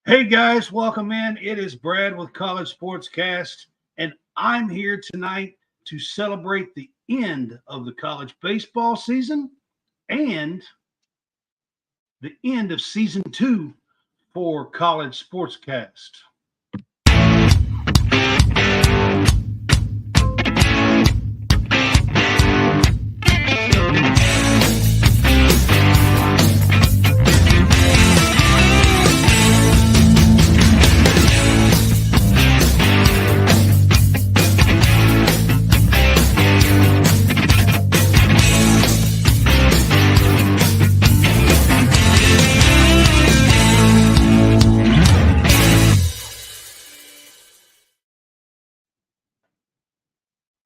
Hey guys, welcome in. It is Brad with College SportsCast, and I'm here tonight to celebrate the end of the college baseball season and the end of season 2 for College SportsCast.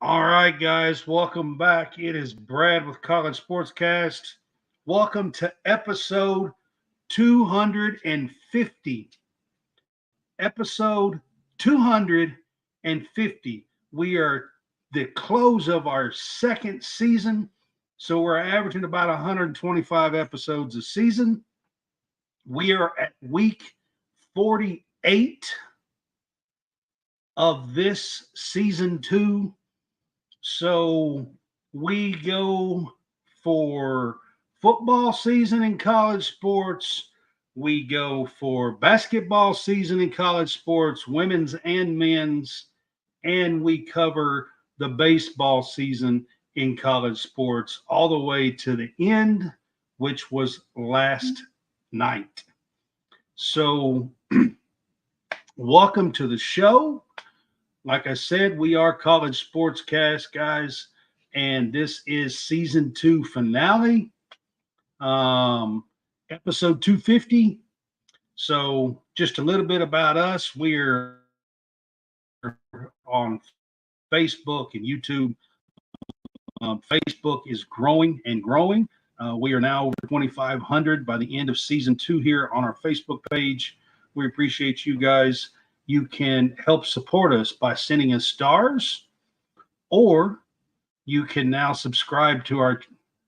All right, guys, welcome back. It is Brad with College SportsCast. Welcome to episode 250. Episode 250. We are the close of our second season, so we're averaging about 125 episodes a season. We are at week 48 of this season 2. So we go for football season in college sports. We go for basketball season in college sports, women's and men's, and we cover the baseball season in college sports all the way to the end, which was last night. So welcome to the show. Like I said, we are College SportsCast, guys, and this is season 2 finale, episode 250. So just a little bit about us. We're on Facebook and YouTube. Facebook is growing and growing. We are now over 2,500 by the end of season 2 here on our Facebook page. We appreciate you guys. You can help support us by sending us stars, or you can now subscribe to our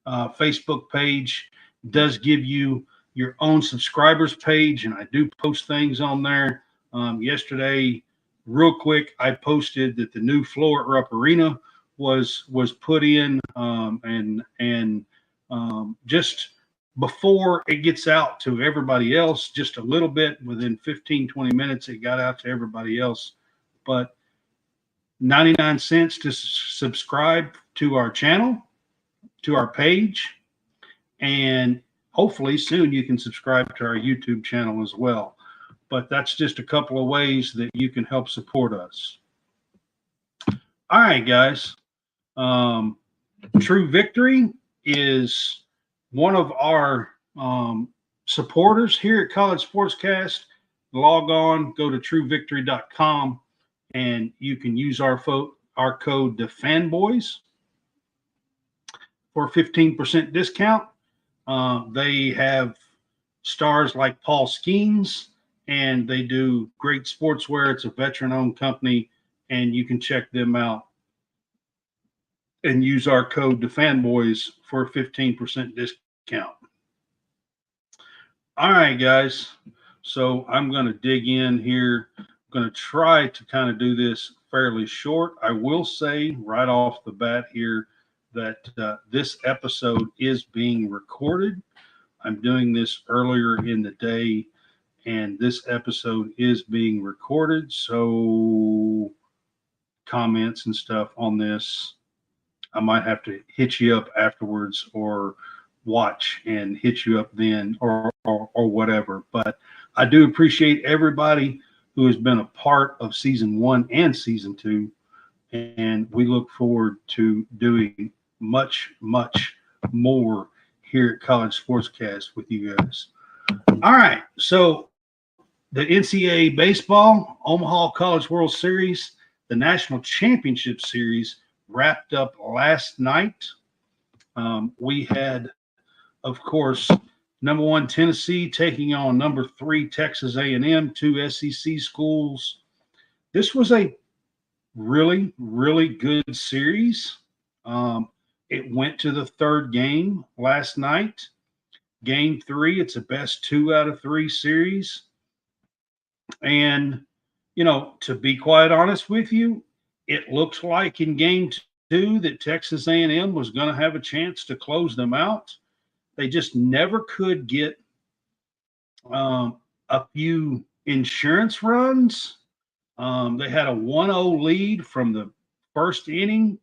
Facebook page. It does give you your own subscribers page, and I do post things on there. Yesterday, real quick, I posted that the new floor at Rupp Arena was put in, and just before it gets out to everybody else, just a little bit, within 15-20 minutes, it got out to everybody else. But 99 cents to subscribe to our channel, to our page, and hopefully soon you can subscribe to our YouTube channel as well. But that's just a couple of ways that you can help support us. All right, guys. True Victory is one of our supporters here at College SportsCast. Log on, go to truevictory.com, and you can use our code TheFanboys for a 15% discount. They have stars like Paul Skeens, and they do great sportswear. It's a veteran-owned company, and you can check them out and use our code TheFanboys for a 15% discount. All right, guys. So I'm going to dig in here. I'm going to try to kind of do this fairly short. I will say right off the bat here that this episode is being recorded. I'm doing this earlier in the day, and this episode is being recorded. So comments and stuff on this, I might have to hit you up afterwards, or watch and hit you up then, or whatever. But I do appreciate everybody who has been a part of season 1 and season 2, and we look forward to doing much more here at College SportsCast with you guys. All right, so the NCAA baseball, Omaha College World Series, the National Championship Series wrapped up last night. We had, of course, number 1 Tennessee taking on number 3 Texas A&M, 2 SEC schools. This was a really good series. It went to the 3rd game last night. Game 3, it's a best 2 out of 3 series. And, to be quite honest with you, it looks like in game two that Texas A&M was going to have a chance to close them out. They just never could get a few insurance runs. They had a 1-0 lead from the first inning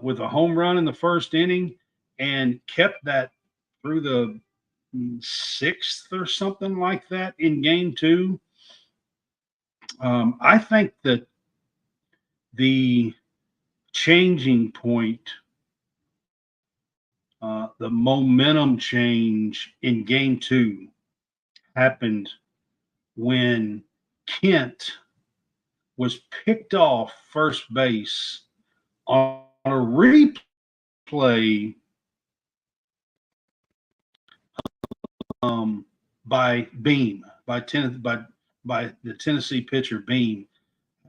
with a home run in the first inning and kept that through the sixth or something like that in game two. I think that the changing point, the momentum change in game two happened when Kent was picked off first base on a replay by Beam, by the Tennessee pitcher Beam,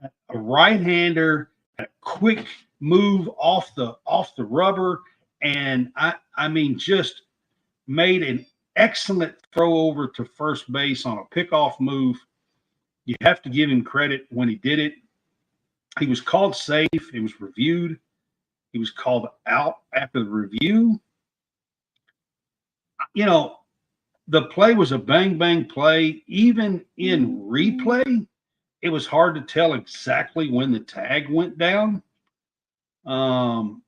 a right-hander, a quick move off the rubber, and I mean just made an excellent throw over to first base on a pickoff move. You have to give him credit when he did it. He was called safe. It was reviewed. He was called out after the review. You know, the play was a bang bang play. Even in replay, it was hard to tell exactly when the tag went down. Um,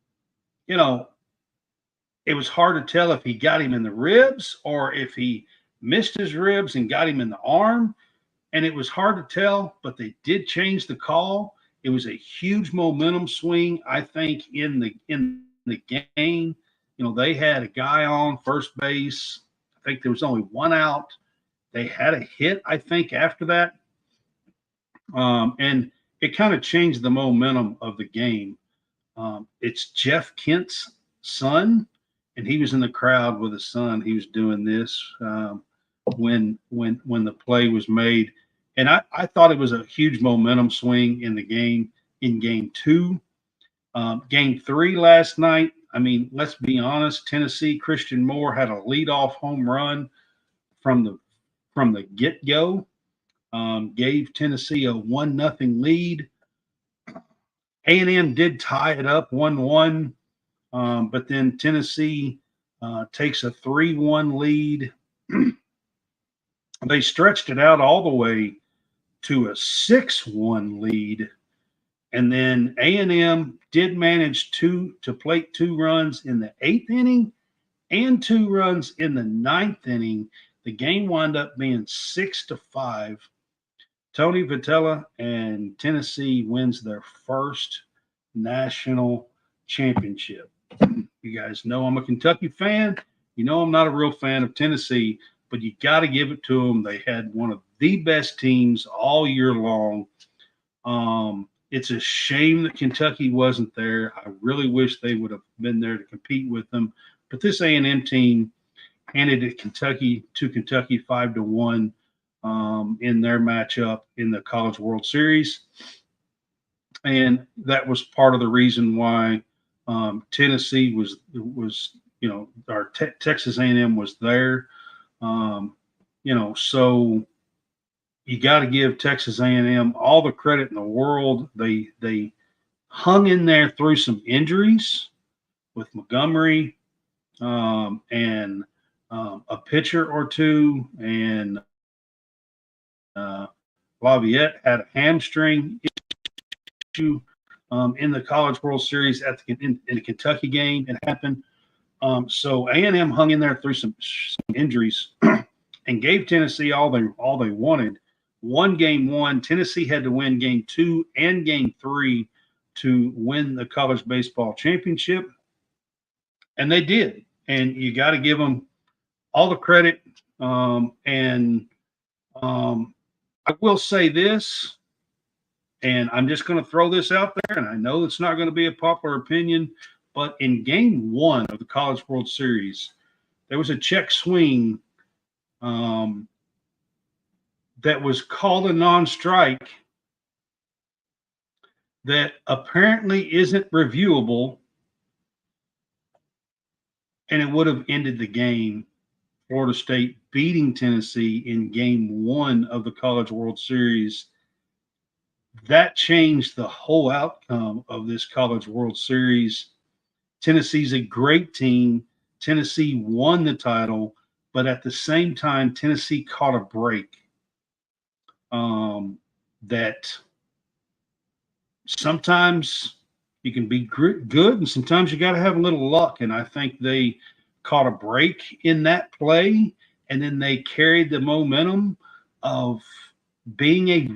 you know, it was hard to tell if he got him in the ribs or if he missed his ribs and got him in the arm. And it was hard to tell, but they did change the call. It was a huge momentum swing, I think, in the game. They had a guy on first base. I think there was only one out. They had a hit, I think, after that. And it kind of changed the momentum of the game. It's Jeff Kent's son, and he was in the crowd with his son. He was doing this when the play was made, and I thought it was a huge momentum swing in the game in game two. Game three last night. I mean, let's be honest. Tennessee Christian Moore had a leadoff home run from the get go. Gave Tennessee a 1-0 lead. A&M did tie it up 1-1, but then Tennessee takes a 3-1 lead. They stretched it out all the way to a 6-1 lead, and then A&M did manage to plate 2 runs in the 8th inning and 2 runs in the 9th inning. The game wound up being 6-5. Tony Vitello and Tennessee wins their first national championship. You guys know I'm a Kentucky fan. You know I'm not a real fan of Tennessee, but you got to give it to them. They had one of the best teams all year long. It's a shame that Kentucky wasn't there. I really wish they would have been there to compete with them. But this A&M team handed it Kentucky 5-1 in their matchup in the College World Series, and that was part of the reason why Tennessee was our Texas A&M was there. So you got to give Texas A&M all the credit in the world. They hung in there through some injuries with Montgomery and a pitcher or two, and Laviette had a hamstring issue in the College World Series in the Kentucky game. It happened. So A&M hung in there through some injuries and gave Tennessee all they wanted. Won game one. Tennessee had to win game two and game three to win the college baseball championship, and they did. And you got to give them all the credit. I will say this, and I'm just going to throw this out there, and I know it's not going to be a popular opinion, but in game one of the College World Series, there was a check swing that was called a non-strike that apparently isn't reviewable, and it would have ended the game Florida State beating Tennessee in game 1 of the College World Series. That changed the whole outcome of this College World Series. Tennessee's a great team. Tennessee won the title, but at the same time, Tennessee caught a break that sometimes you can be good and sometimes you got to have a little luck. And I think they caught a break in that play, and then they carried the momentum of being a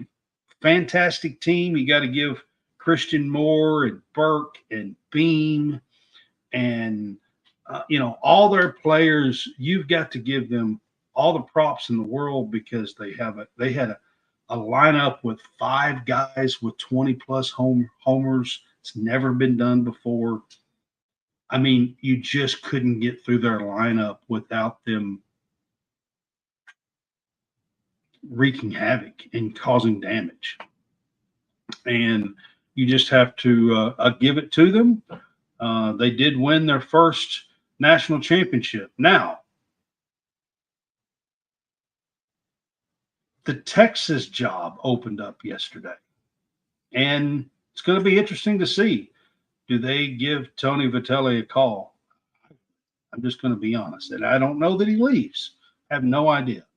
fantastic team. You got to give Christian Moore and Burke and Beam and all their players. You've got to give them all the props in the world because they had a lineup with 5 guys with 20 plus homers. It's never been done before. I mean, you just couldn't get through their lineup without them wreaking havoc and causing damage. And you just have to give it to them. They did win their first national championship. Now, the Texas job opened up yesterday, and it's going to be interesting to see. Do they give Tony Vitelli a call? I'm just going to be honest, and I don't know that he leaves. I have no idea.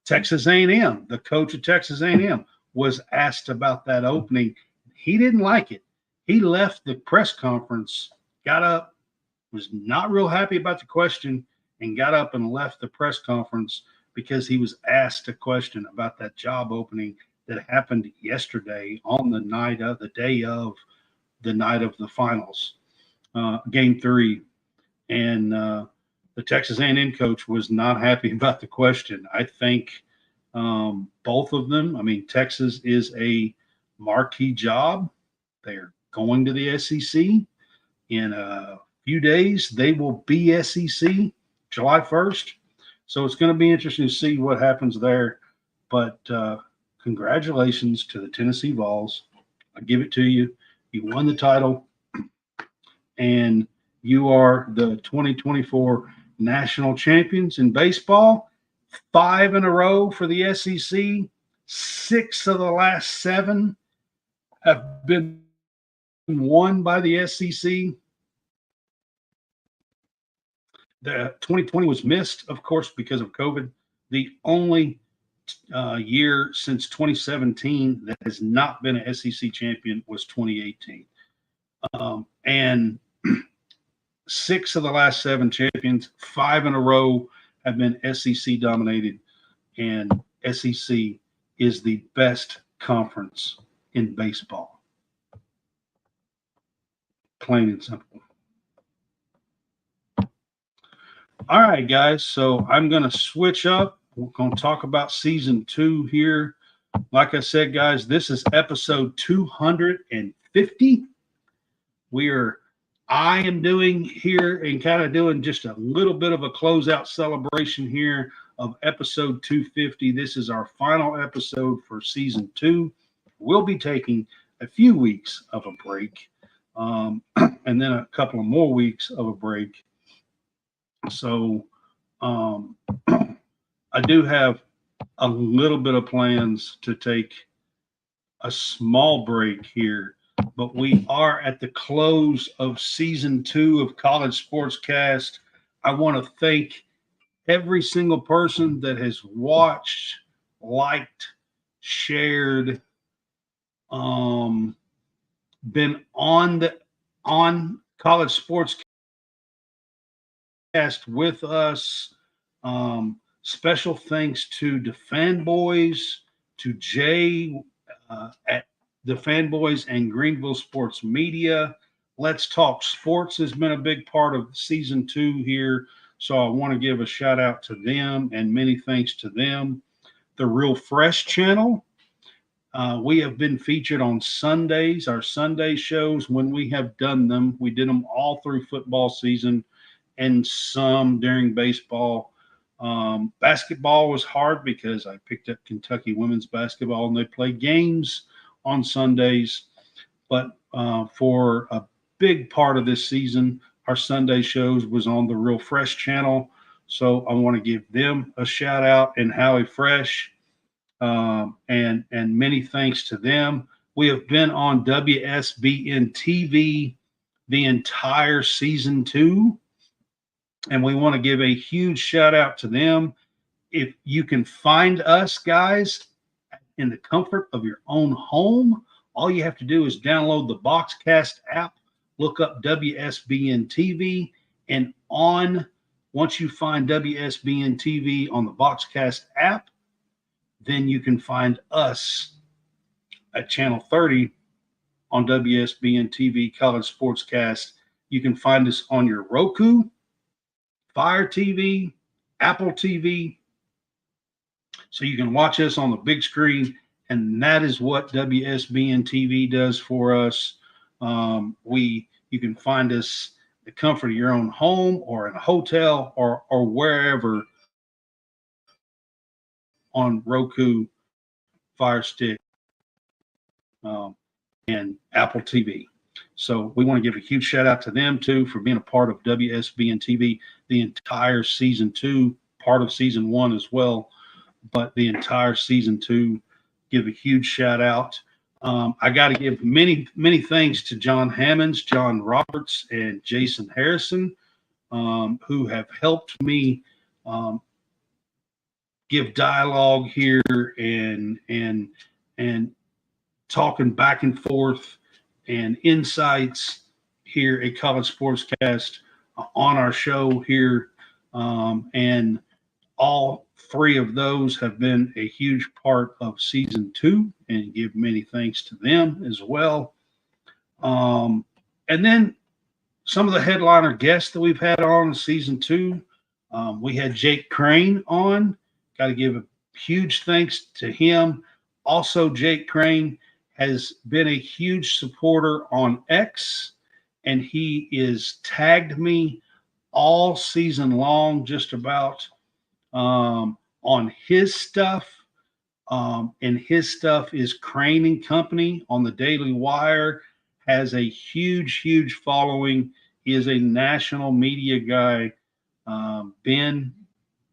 Texas A&M, the coach of Texas A&M, was asked about that opening. He didn't like it. He left the press conference, got up, was not real happy about the question, and got up and left the press conference because he was asked a question about that job opening that happened yesterday on the night of the finals, game 3. And the Texas A&M coach was not happy about the question. I think both of them, I mean, Texas is a marquee job. They're going to the SEC. In a few days, they will be SEC July 1st. So it's going to be interesting to see what happens there. But congratulations to the Tennessee Vols. I give it to you. You won the title, and you are the 2024 national champions in baseball. 5 in a row for the SEC. 6 of the last 7 have been won by the SEC. The 2020 was missed, of course, because of COVID. The only year since 2017 that has not been an SEC champion was 2018. And 6 of the last 7 champions, 5 in a row, have been SEC dominated, and SEC is the best conference in baseball. Plain and simple. All right, guys, so I'm going to switch up. We're going to talk about season 2 here. Like I said, guys, this is episode 250. I am doing here and kind of doing just a little bit of a closeout celebration here of episode 250. This is our final episode for season 2. We'll be taking a few weeks of a break, and then a couple of more weeks of a break. So I do have a little bit of plans to take a small break here, but we are at the close of season 2 of College SportsCast. I want to thank every single person that has watched, liked, shared, been on College SportsCast with us. Special thanks to the Fanboys, to Jay at the Fanboys and Greenville Sports Media. Let's Talk Sports has been a big part of season 2 here, so I want to give a shout out to them and many thanks to them. The Real Fresh channel. We have been featured on Sundays, our Sunday shows when we have done them. We did them all through football season and some during baseball. Basketball was hard because I picked up Kentucky women's basketball and they play games on Sundays. But for a big part of this season, our Sunday shows was on the Real Fresh channel. So I want to give them a shout out, and Howie Fresh, and many thanks to them. We have been on WSBN TV the entire season 2, and we want to give a huge shout out to them. If you can find us, guys, in the comfort of your own home, all you have to do is download the BoxCast app, look up WSBN TV, and once you find WSBN TV on the BoxCast app, then you can find us at Channel 30 on WSBN TV, College Sportscast. You can find us on your Roku, Fire TV, Apple TV, so you can watch us on the big screen, and that is what WSBN TV does for us. You can find us the comfort of your own home or in a hotel or wherever on Roku, Fire Stick, and Apple TV. So we want to give a huge shout out to them too for being a part of WSBN TV the entire season 2, part of season 1 as well, but the entire season 2. Give a huge shout out. I got to give many thanks to John Hammonds, John Roberts, and Jason Harrison, who have helped me give dialogue here and talking back and forth and insights here at College Sportscast on our show here. And all 3 of those have been a huge part of season 2, and give many thanks to them as well. And then some of the headliner guests that we've had on season 2. We had Jake Crane on. Got to give a huge thanks to him. Also, Jake Crane has been a huge supporter on X, and he is tagged me all season long just about on his stuff. And his stuff is Crane and Company on the Daily Wire, has a huge following. He is a national media guy. Ben,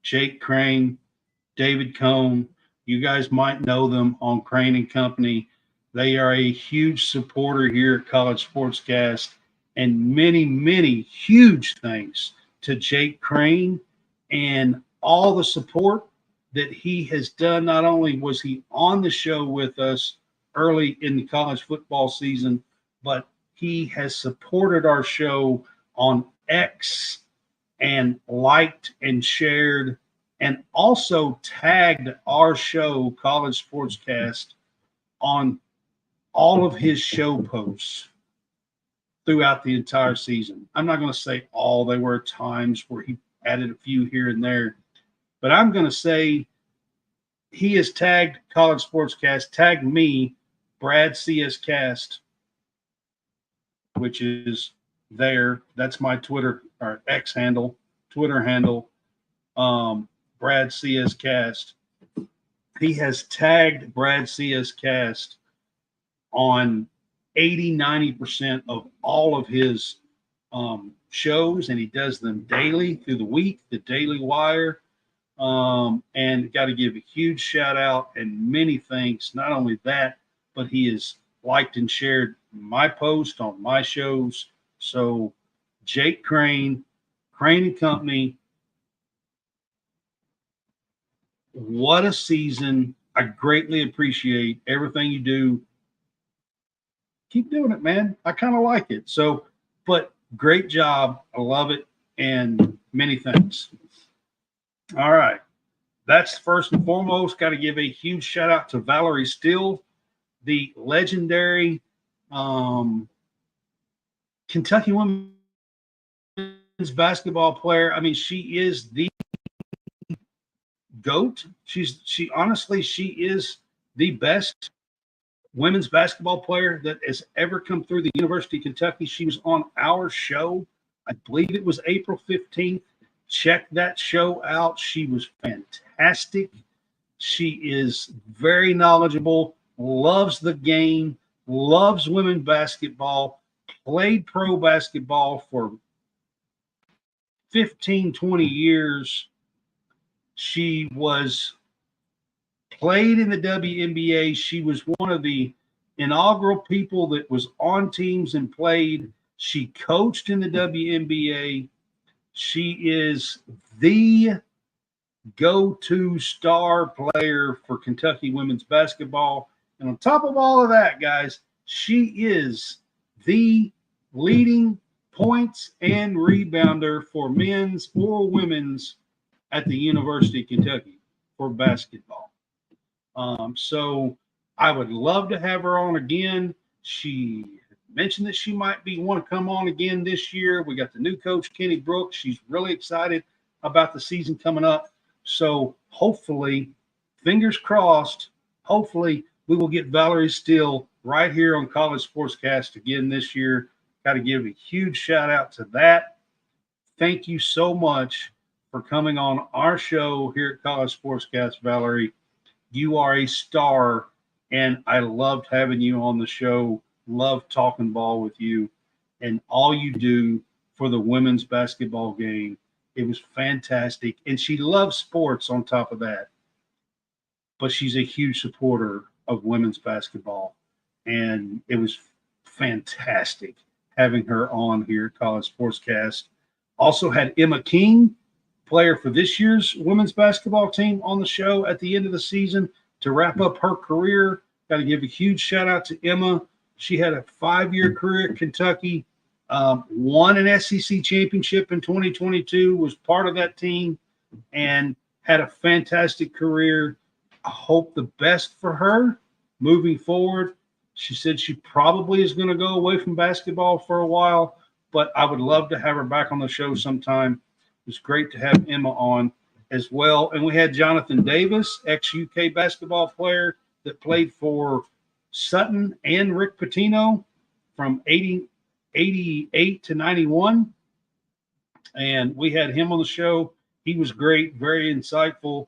Jake Crane, David Cohn, you guys might know them on Crane and Company. They are a huge supporter here at College Sportscast, and many huge thanks to Jake Crane and all the support that he has done. Not only was he on the show with us early in the college football season, but he has supported our show on X and liked and shared and also tagged our show, College Sportscast, on all of his show posts throughout the entire season. I'm not going to say all. There were times where he added a few here and there, but I'm going to say he has tagged College Sportscast, tagged me, Brad CS Cast, which is there. That's my Twitter or X handle, Twitter handle, Brad CS Cast. He has tagged Brad CS Cast on 80-90% of all of his shows, and he does them daily through the week, the Daily Wire. And got to give a huge shout out and many thanks. Not only that, but he has liked and shared my post on my shows. So Jake Crane, Crane and Company, what a season. I greatly appreciate everything you do. Keep doing it, man. I kind of like it. So, but great job. I love it. And many thanks. All right. That's first and foremost. Got to give a huge shout out to Valerie Steele, the legendary Kentucky women's basketball player. I mean, she is the GOAT. She is the best women's basketball player that has ever come through the University of Kentucky. She was on our show. I believe it was April 15th. Check that show out. She was fantastic. She is very knowledgeable, loves the game, loves women's basketball, played pro basketball for 15, 20 years. She was played in the WNBA. She was one of the inaugural people that was on teams and played. She coached in the WNBA. She is the go-to star player for Kentucky women's basketball. And on top of all of that, guys, she is the leading points and rebounder for men's or women's at the University of Kentucky for basketball. So I would love to have her on again. She mentioned that she might want to come on again this year. We got the new coach, Kenny Brooks. She's really excited about the season coming up. So hopefully, fingers crossed, hopefully we will get Valerie Steele right here on College SportsCast again this year. Got to give a huge shout out to that. Thank you so much for coming on our show here at College SportsCast, Valerie. You are a star, and I loved having you on the show. Loved talking ball with you, and all you do for the women's basketball game. It was fantastic, and she loves sports on top of that. But she's a huge supporter of women's basketball, and it was fantastic having her on here at College SportsCast. Also had Emma King, player for this year's women's basketball team, on the show at the end of the season to wrap up her career. Got to give a huge shout out to Emma. She had a 5-year career at Kentucky, won an SEC championship in 2022, was part of that team, and had a fantastic career. I hope the best for her moving forward. She said she probably is going to go away from basketball for a while, but I would love to have her back on the show sometime. It was great to have Emma on as well. And we had Jonathan Davis, ex-UK basketball player that played for Sutton and Rick Pitino from 88 to 91. And we had him on the show. He was great, very insightful.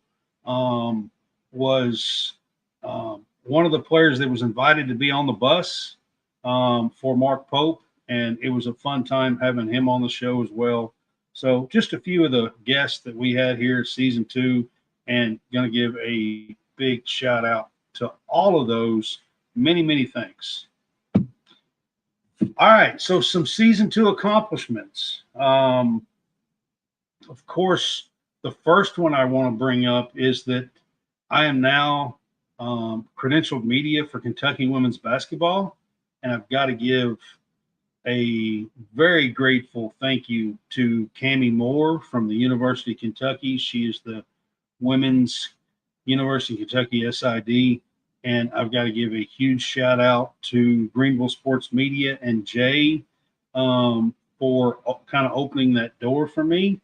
Was one of the players that was invited to be on the bus for Mark Pope. And it was a fun time having him on the show as well. So just a few of the guests that we had here season 2, and going to give a big shout out to all of those. Many, many thanks. All right, so some season 2 accomplishments. Of course, the first one I want to bring up is that I am now credentialed media for Kentucky women's basketball, and I've got to give a very grateful thank you to Cammie Moore from the University of Kentucky. She is the women's University of Kentucky SID. And I've got to give a huge shout out to Greenville Sports Media and Jay for kind of opening that door for me.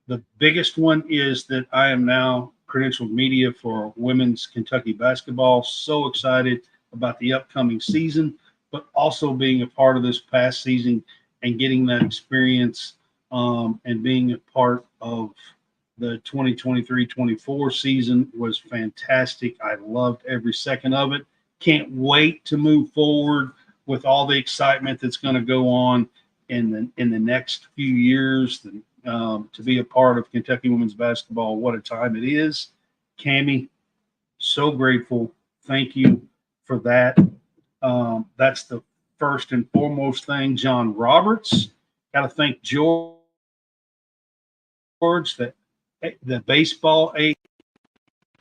The biggest one is that I am now credentialed media for women's Kentucky basketball. So excited about the upcoming season, but also being a part of this past season and getting that experience and being a part of the 2023-24 season was fantastic. I loved every second of it. Can't wait to move forward with all the excitement that's going to go on in the next few years. To be a part of Kentucky women's basketball, what a time it is. Cammie, so grateful. Thank you for that. That's the first and foremost thing. John Roberts, got to thank George, the baseball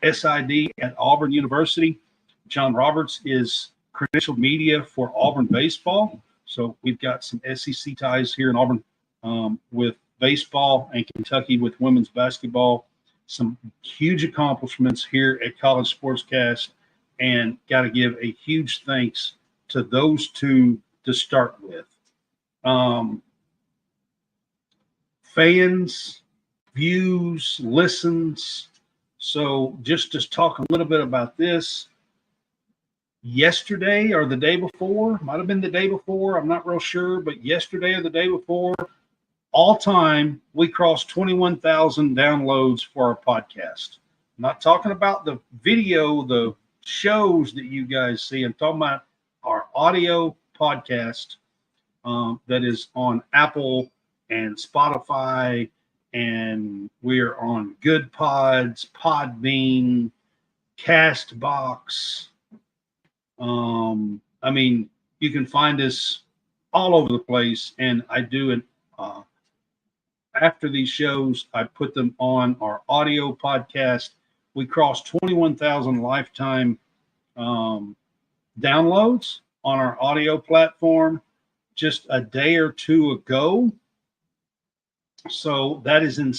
SID at Auburn University. John Roberts is credentialed media for Auburn baseball. So we've got some SEC ties here in Auburn with baseball, and Kentucky with women's basketball. Some huge accomplishments here at College SportsCast, and got to give a huge thanks to those two to start with. Fans, views, listens. So just to talk a little bit about this, yesterday or the day before, might have been the day before, I'm not real sure, but yesterday or the day before, all time, we crossed 21,000 downloads for our podcast. I'm not talking about the video, the shows that you guys see. I'm talking about our audio podcast. that is on Apple and Spotify, and we are on Good Pods, Podbean, Castbox. I mean, you can find us all over the place, and I do it. After these shows, I put them on our audio podcast. We crossed 21,000 lifetime um, downloads on our audio platform just a day or two ago. So that is in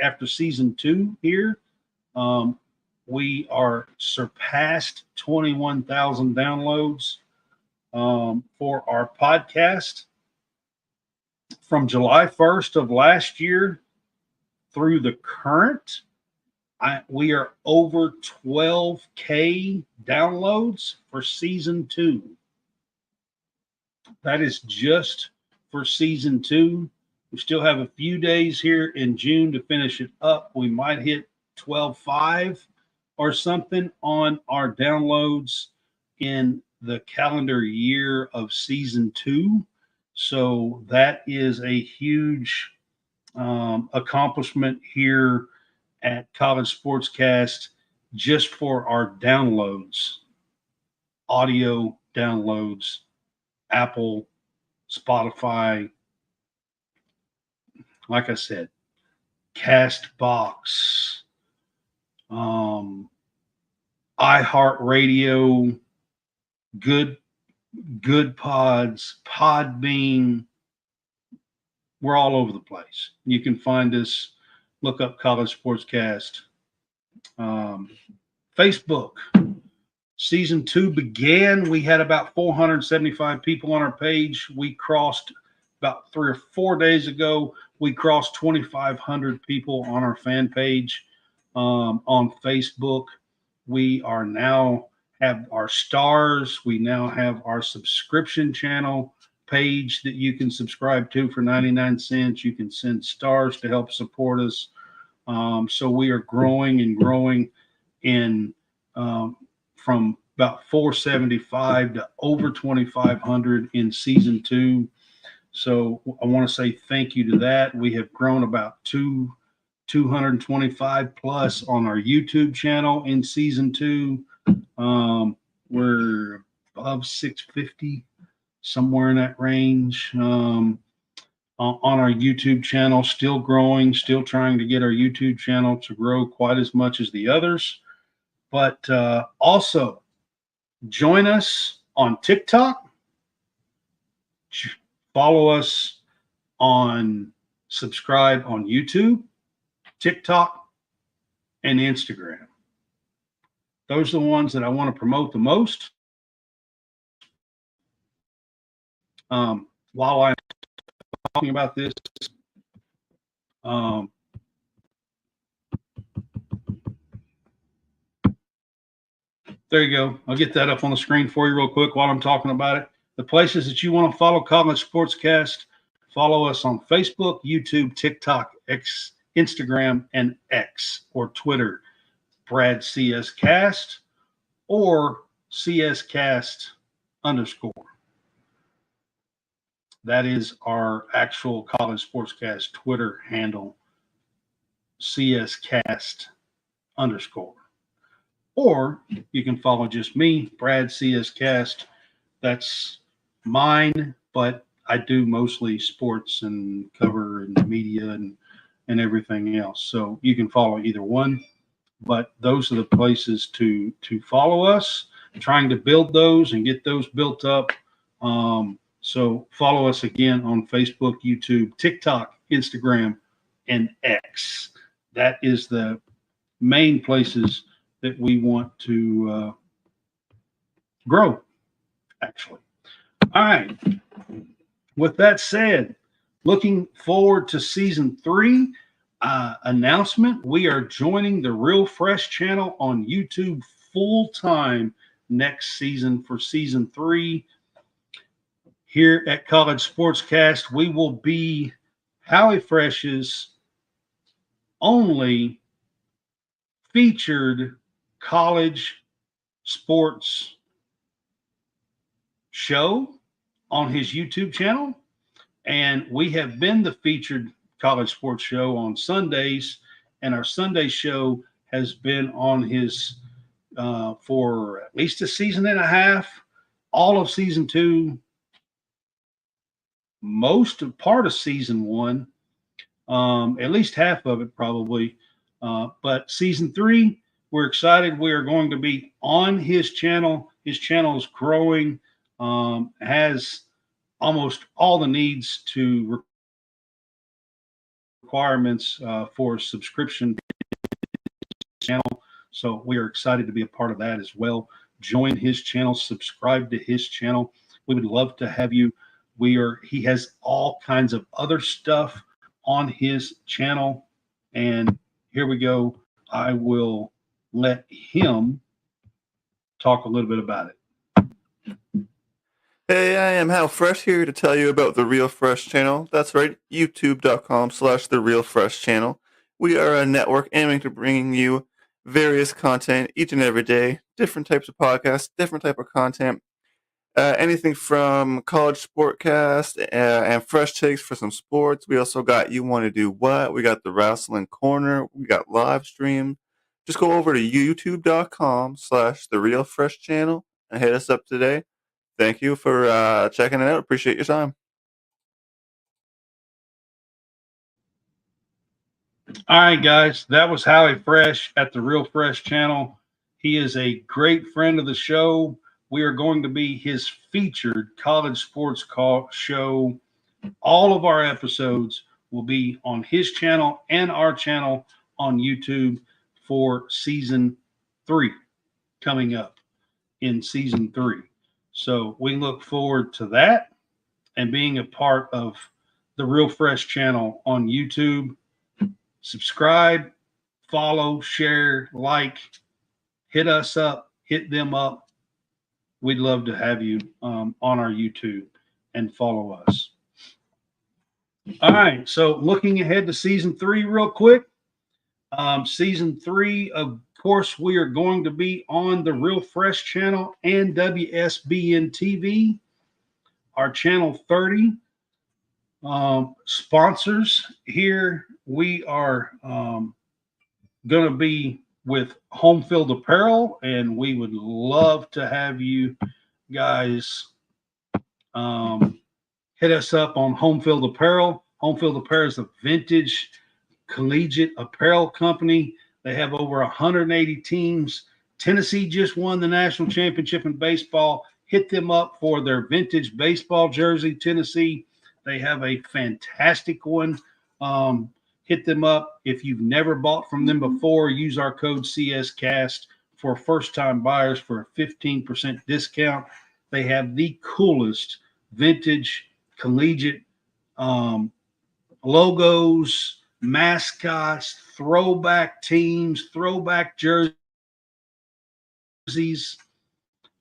after season 2 here. Um, we are surpassed 21,000 downloads for our podcast from July 1st of last year through the current. We are over 12K downloads for season 2. That is just for season 2. We still have a few days here in June to finish it up. We might hit 12.5 or something on our downloads in the calendar year of season 2. So that is a huge accomplishment here at College SportsCast just for our downloads, audio downloads, Apple, Spotify, like I said, Castbox, iHeartRadio, Good Pods, Podbean. We're all over the place. You can find us. Look up College SportsCast. Facebook. Season 2 began. We had about 475 people on our page. We crossed about 3 or 4 days ago. We crossed 2,500 people on our fan page on Facebook. We are now have our stars. We now have our subscription channel page that you can subscribe to for 99 cents. You can send stars to help support us. So we are growing and growing in from about 475 to over 2,500 in season 2. So I want to say thank you to that. We have grown about 225 plus on our YouTube channel in season 2. We're above 650, somewhere in that range. On our YouTube channel, still growing, still trying to get our YouTube channel to grow quite as much as the others. But also join us on TikTok. Follow us subscribe on YouTube, TikTok, and Instagram. Those are the ones that I want to promote the most. While I'm talking about this, there you go. I'll get that up on the screen for you real quick while I'm talking about it. The places that you want to follow College SportsCast, follow us on Facebook, YouTube, TikTok, Instagram, and X, or Twitter, Brad CS Cast, or CS Cast _. That is our actual College SportsCast Twitter handle, CS Cast _. Or you can follow just me, Brad CS Cast. That's mine, but I do mostly sports and cover and media and everything else. So you can follow either one, but those are the places to follow us. Trying to build those and get those built up. So follow us again on Facebook, YouTube, TikTok, Instagram, and X. That is the main places that we want to grow, actually. All right. With that said, looking forward to season 3 announcement. We are joining the Real Fresh channel on YouTube full time next season for season 3. Here at College SportsCast, we will be Howie Fresh's only featured college sports show, on his YouTube channel. And we have been the featured college sports show on Sundays. And our Sunday show has been on his for at least a season and a half, all of season two, most of part of season one, at least half of it probably. But season three, we're excited. We are going to be on his channel. His channel is growing, has almost all the needs to requirements for subscription channel. So we are excited to be a part of that as well. Join his channel, subscribe to his channel. We would love to have you. He has all kinds of other stuff on his channel. And here we go. I will let him talk a little bit about it. Hey, I am Hal Fresh here to tell you about the Real Fresh channel. That's right, youtube.com/the Real Fresh channel. We are a network aiming to bringing you various content each and every day, different types of podcasts, different type of content, anything from College SportsCast and fresh takes for some sports. We also got You Want to Do What? We got the Wrestling Corner. We got live stream. Just go over to youtube.com/the Real Fresh channel and hit us up today. Thank you for checking it out. Appreciate your time. All right, guys, that was Howie Fresh at the Real Fresh channel. He is a great friend of the show. We are going to be his featured college sports show. All of our episodes will be on his channel and our channel on YouTube for season 3 coming up in season 3. So we look forward to that and being a part of the Real Fresh channel on YouTube. Subscribe, follow, share, like, hit us up, hit them up. We'd love to have you on our YouTube and follow us. All right, so looking ahead to season 3 real quick. Season 3, of course, we are going to be on the Real Fresh channel and WSBN TV. Our channel 30 sponsors here. We are going to be with Home Field Apparel, and we would love to have you guys hit us up on Home Field Apparel. Home Field Apparel is a vintage collegiate apparel company. They have over 180 teams. Tennessee just won the national championship in baseball. Hit them up for their vintage baseball jersey, Tennessee. They have a fantastic one. Hit them up. If you've never bought from them before, use our code CSCast for first-time buyers for a 15% discount. They have the coolest vintage collegiate logos, mascots, throwback teams, throwback jerseys.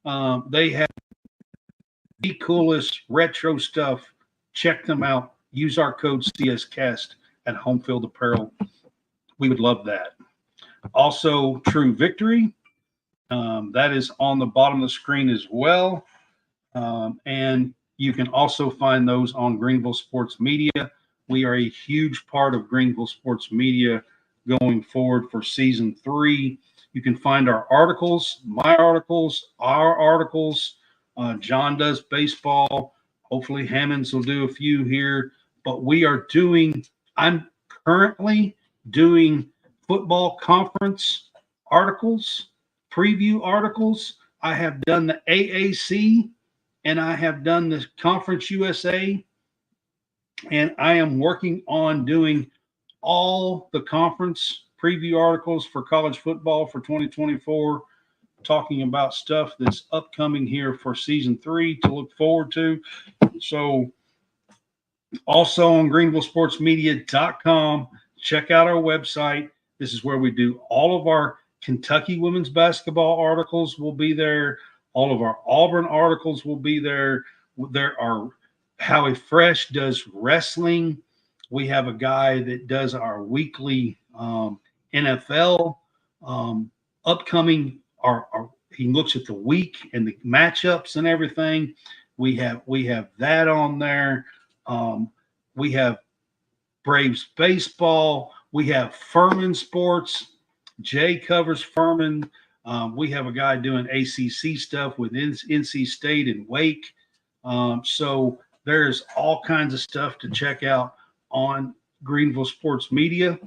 They have the coolest retro stuff. Check them out. Use our code CSCast at Home Field Apparel. We would love that. Also, True Victory. That is on the bottom of the screen as well. And you can also find those on Greenville Sports Media. We are a huge part of Greenville Sports Media going forward for season 3. You can find our articles, my articles, our articles. John does baseball. Hopefully Hammonds will do a few here. But I'm currently doing football conference articles, preview articles. I have done the AAC and I have done the Conference USA. And I am working on doing all the conference preview articles for college football for 2024, talking about stuff that's upcoming here for season 3 to look forward to. So also on greenvillesportsmedia.com, check out our website. This is where we do all of our Kentucky women's basketball articles will be there. All of our Auburn articles will be there. There are Howie Fresh does wrestling. We have a guy that does our weekly NFL upcoming. He looks at the week and the matchups and everything. We have that on there. We have Braves baseball. We have Furman sports. Jay covers Furman. We have a guy doing ACC stuff with NC State and Wake. So there's all kinds of stuff to check out on Greenville Sports Media.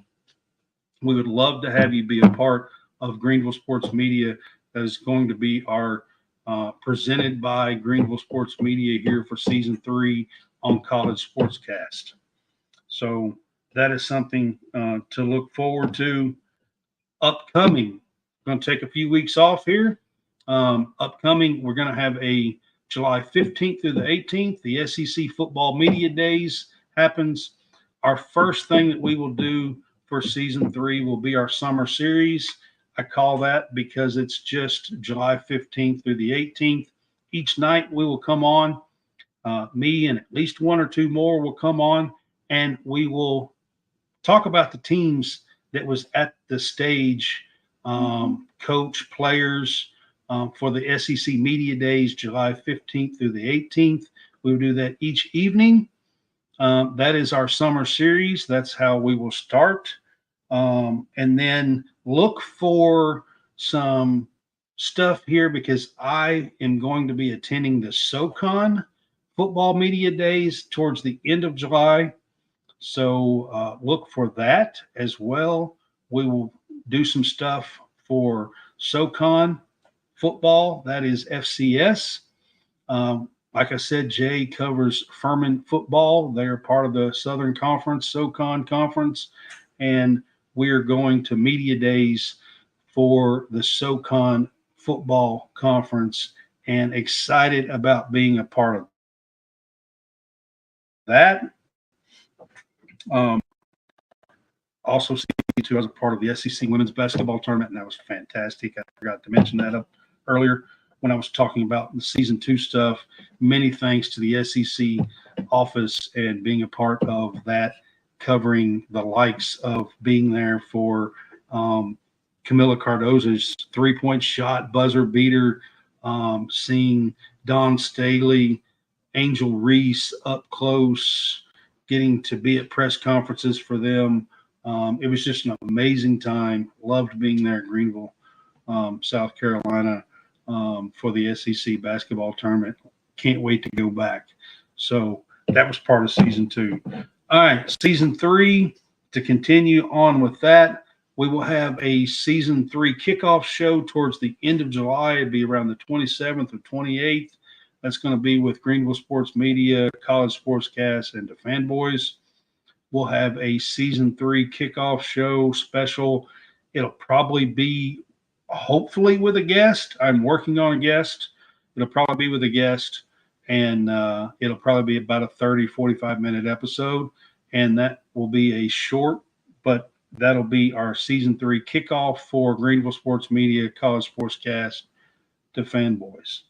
We would love to have you be a part of Greenville Sports Media. That is going to be our presented by Greenville Sports Media here for season 3 on College SportsCast. So that is something to look forward to. Upcoming, going to take a few weeks off here. Upcoming, we're going to have a July 15th through the 18th. The SEC Football Media Days happens. Our first thing that we will do for season 3 will be our summer series. I call that because it's just July 15th through the 18th. Each night we will come on. Me and at least one or two more will come on, and we will talk about the teams that was at the stage, coach, players, for the SEC Media Days, July 15th through the 18th. We will do that each evening. That is our summer series. That's how we will start. And then look for some stuff here because I am going to be attending the SoCon Football Media Days towards the end of July. So look for that as well. We will do some stuff for SoCon football. That is FCS. Like I said, Jay covers Furman football. They're part of the Southern Conference, SoCon Conference. And we are going to media days for the SoCon football conference and excited about being a part of that. Also, C2 as a part of the SEC women's basketball tournament, and that was fantastic. I forgot to mention that up earlier when I was talking about the season 2 stuff. Many thanks to the SEC office and being a part of that, covering the likes of being there for Camila Cardozo's 3-point shot, buzzer beater, seeing Don Staley, Angel Reese up close, getting to be at press conferences for them. It was just an amazing time. Loved being there at Greenville, South Carolina, for the SEC basketball tournament. Can't wait to go back. So that was part of season 2. All right, season 3, to continue on with that, we will have a season 3 kickoff show towards the end of July. It'll be around the 27th or 28th. That's going to be with Greenville Sports Media, College SportsCast, and the Fanboys. We'll have a season 3 kickoff show special. It'll probably be, hopefully, with a guest. I'm working on a guest. It'll probably be with a guest, and it'll probably be about a 30, 45-minute episode. And that will be a short, but that'll be our season 3 kickoff for Greenville Sports Media, College SportsCast, to Fanboys.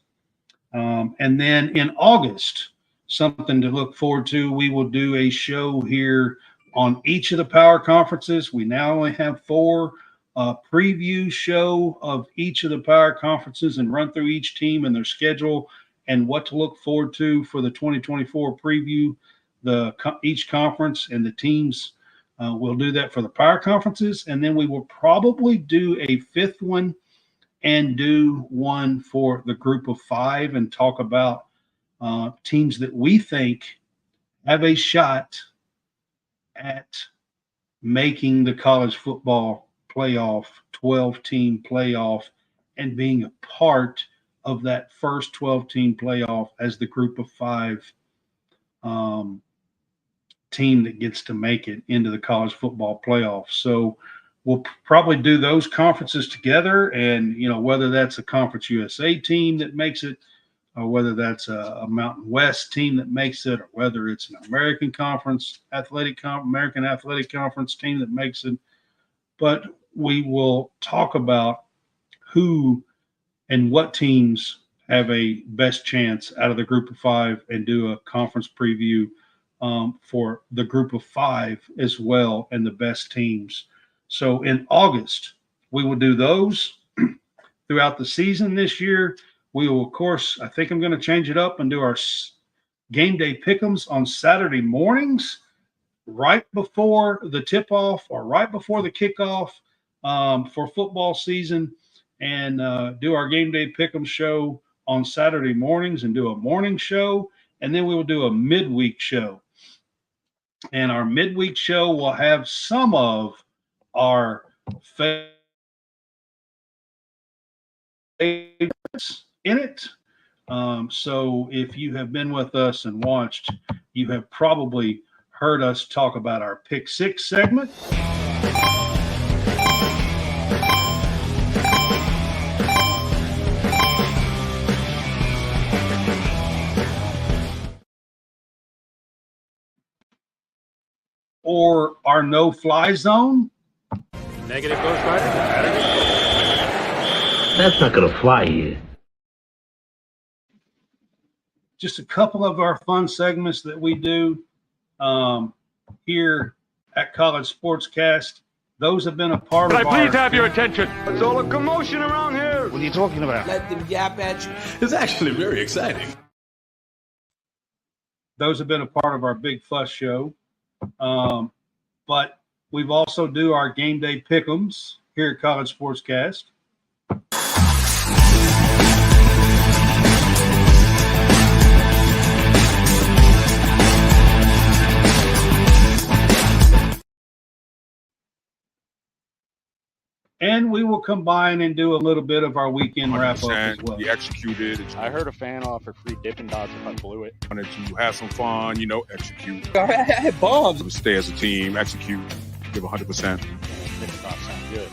And then in August, something to look forward to, we will do a show here on each of the power conferences. We now only have 4. Preview show of each of the power conferences and run through each team and their schedule and what to look forward to for the 2024 preview, each conference and the teams. We'll do that for the power conferences, and then we will probably do a 5th one and do one for the group of 5 and talk about teams that we think have a shot at making the college football playoff, 12-team playoff, and being a part of that first 12-team playoff as the group of 5 team that gets to make it into the college football playoff. So we'll probably do those conferences together, and whether that's a Conference USA team that makes it, or whether that's a Mountain West team that makes it, or whether it's an American Conference American Athletic Conference team that makes it. But we will talk about who and what teams have a best chance out of the group of 5 and do a conference preview for the group of 5 as well and the best teams. So in August, we will do those throughout the season this year. We will, of course, I think I'm going to change it up and do our game day pick'ems on Saturday mornings, right before the tip-off or right before the kickoff for football season, and do our game day pick'em show on Saturday mornings and do a morning show, and then we will do a midweek show. And our midweek show will have some of our favorites in it. So if you have been with us and watched, you have probably heard us talk about our Pick Six segment. Or our no-fly zone. Negative Ghost Rider. That's not going to fly here. Just a couple of our fun segments that we do here at College SportsCast. Those have been a part of our... Can I please have your attention? There's all a commotion around here. What are you talking about? Let them yap at you. It's actually very exciting. Those have been a part of our Big Fuss show. But we've also do our game day pick'ems here at College SportsCast. And we will combine and do a little bit of our weekend wrap-up as well. We executed. I heard a fan offer free Dippin' Dots if I blew it. Wanted to have some fun, execute. I had bombs. Stay as a team, execute, give 100%. Dippin' Dots sound good.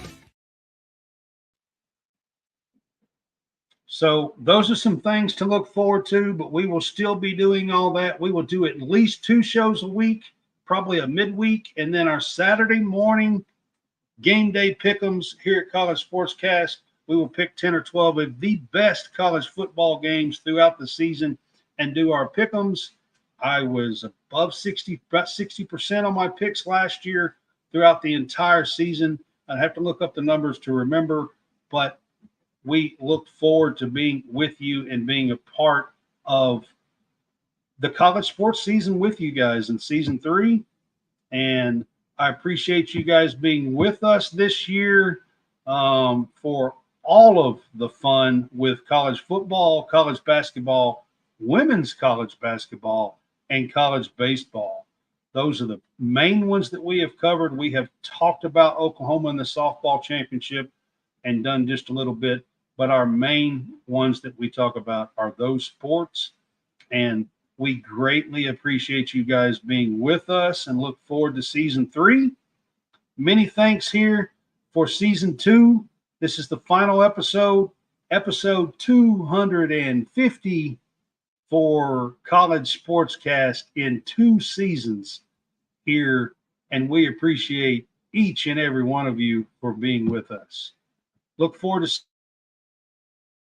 So those are some things to look forward to, but we will still be doing all that. We will do at least 2 shows a week, probably a midweek, and then our Saturday morning game day pick'ems here at College SportsCast. We will pick 10 or 12 of the best college football games throughout the season and do our pick'ems. I was above 60, about 60% on my picks last year throughout the entire season. I'd have to look up the numbers to remember, but we look forward to being with you and being a part of the college sports season with you guys in season 3. And I appreciate you guys being with us this year for all of the fun with college football, college basketball, women's college basketball, and college baseball. Those are the main ones that we have covered. We have talked about Oklahoma and the softball championship and done just a little bit, but our main ones that we talk about are those sports. And we greatly appreciate you guys being with us and look forward to season 3. Many thanks here for season 2. This is the final episode 250 for College SportsCast in 2 seasons here. And we appreciate each and every one of you for being with us. Look forward to